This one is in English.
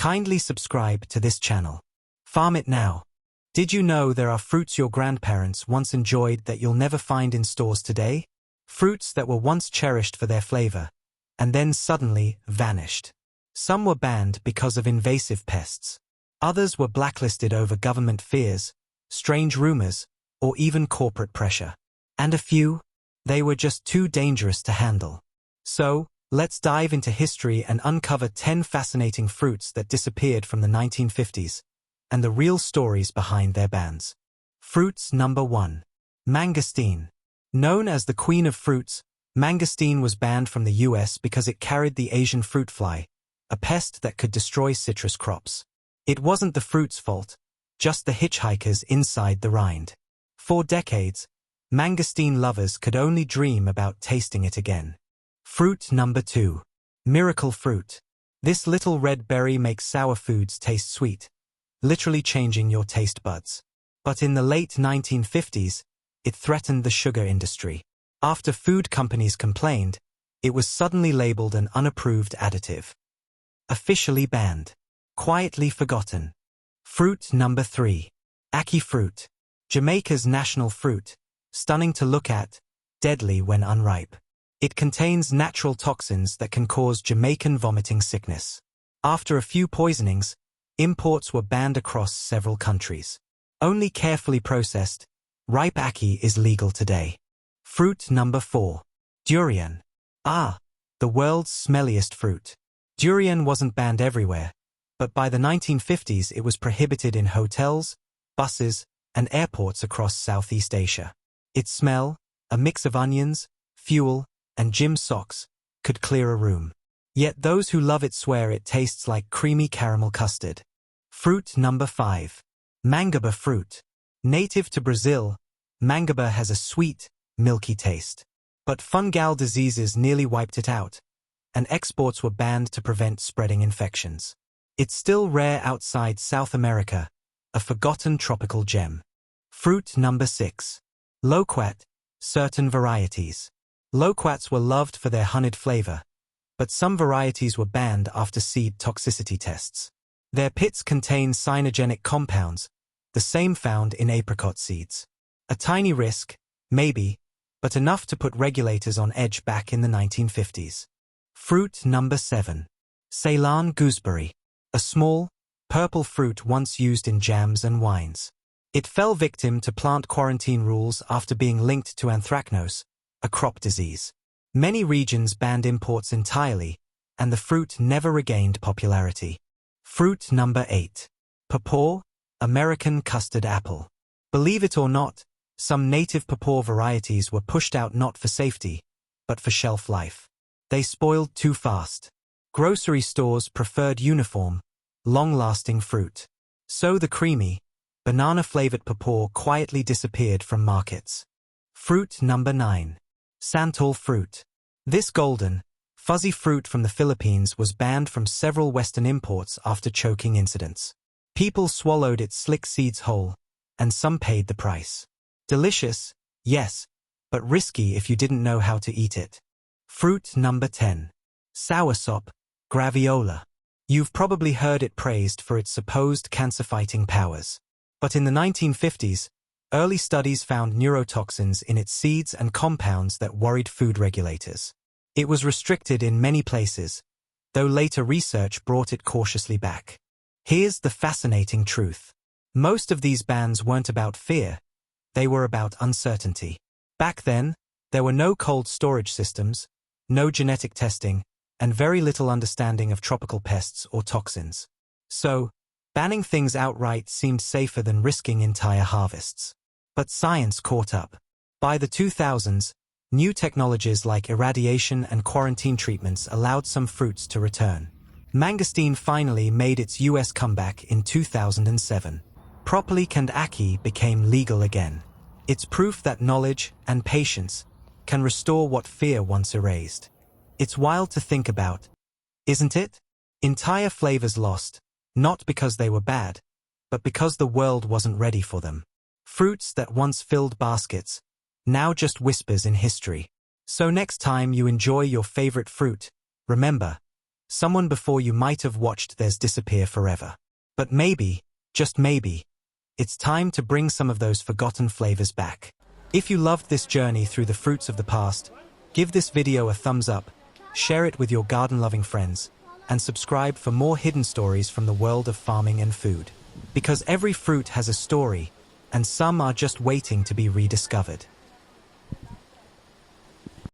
Kindly subscribe to this channel. Farm it now. Did you know there are fruits your grandparents once enjoyed that you'll never find in stores today? Fruits that were once cherished for their flavor, and then suddenly vanished. Some were banned because of invasive pests. Others were blacklisted over government fears, strange rumors, or even corporate pressure. And a few, they were just too dangerous to handle. So, let's dive into history and uncover 10 fascinating fruits that disappeared from the 1950s, and the real stories behind their bans. Fruits number 1. Mangosteen. Known as the Queen of Fruits, mangosteen was banned from the US because it carried the Asian fruit fly, a pest that could destroy citrus crops. It wasn't the fruit's fault, just the hitchhikers inside the rind. For decades, mangosteen lovers could only dream about tasting it again. Fruit number 2. Miracle fruit. This little red berry makes sour foods taste sweet, literally changing your taste buds. But in the late 1950s, it threatened the sugar industry. After food companies complained, it was suddenly labeled an unapproved additive. Officially banned. Quietly forgotten. Fruit number 3. Ackee fruit. Jamaica's national fruit, stunning to look at, deadly when unripe. It contains natural toxins that can cause Jamaican vomiting sickness. After a few poisonings, imports were banned across several countries. Only carefully processed, ripe ackee is legal today. Fruit number 4. Durian. The world's smelliest fruit. Durian wasn't banned everywhere, but by the 1950s it was prohibited in hotels, buses, and airports across Southeast Asia. Its smell, a mix of onions, fuel, and gym socks, could clear a room. Yet those who love it swear it tastes like creamy caramel custard. Fruit number 5. Mangaba fruit. Native to Brazil, mangaba has a sweet, milky taste. But fungal diseases nearly wiped it out, and exports were banned to prevent spreading infections. It's still rare outside South America, a forgotten tropical gem. Fruit number 6. Loquat. Certain varieties. Loquats were loved for their honeyed flavor, but some varieties were banned after seed toxicity tests. Their pits contain cyanogenic compounds, the same found in apricot seeds. A tiny risk, maybe, but enough to put regulators on edge back in the 1950s. Fruit number 7. Ceylon gooseberry. A small, purple fruit once used in jams and wines. It fell victim to plant quarantine rules after being linked to anthracnose, a crop disease. Many regions banned imports entirely, and the fruit never regained popularity. Fruit number 8. Papaw, American custard apple. Believe it or not, some native papaw varieties were pushed out not for safety, but for shelf life. They spoiled too fast. Grocery stores preferred uniform, long-lasting fruit. So the creamy, banana-flavored papaw quietly disappeared from markets. Fruit number 9. Santal fruit. This golden, fuzzy fruit from the Philippines was banned from several Western imports after choking incidents. People swallowed its slick seeds whole, and some paid the price. Delicious, yes, but risky if you didn't know how to eat it. Fruit number 10. Soursop, graviola. You've probably heard it praised for its supposed cancer-fighting powers. But in the 1950s, early studies found neurotoxins in its seeds and compounds that worried food regulators. It was restricted in many places, though later research brought it cautiously back. Here's the fascinating truth. Most of these bans weren't about fear, they were about uncertainty. Back then, there were no cold storage systems, no genetic testing, and very little understanding of tropical pests or toxins. So, banning things outright seemed safer than risking entire harvests. But science caught up. By the 2000s, new technologies like irradiation and quarantine treatments allowed some fruits to return. Mangosteen finally made its US comeback in 2007. Properly canned ackee became legal again. It's proof that knowledge and patience can restore what fear once erased. It's wild to think about, isn't it? Entire flavors lost, not because they were bad, but because the world wasn't ready for them. Fruits that once filled baskets, now just whispers in history. So next time you enjoy your favorite fruit, remember, Someone before you might have watched theirs disappear forever. But maybe, just maybe, it's time to bring some of those forgotten flavors back. If you loved this journey through the fruits of the past, give this video a thumbs up, share it with your garden-loving friends, and subscribe for more hidden stories from the world of farming and food. Because every fruit has a story, and some are just waiting to be rediscovered.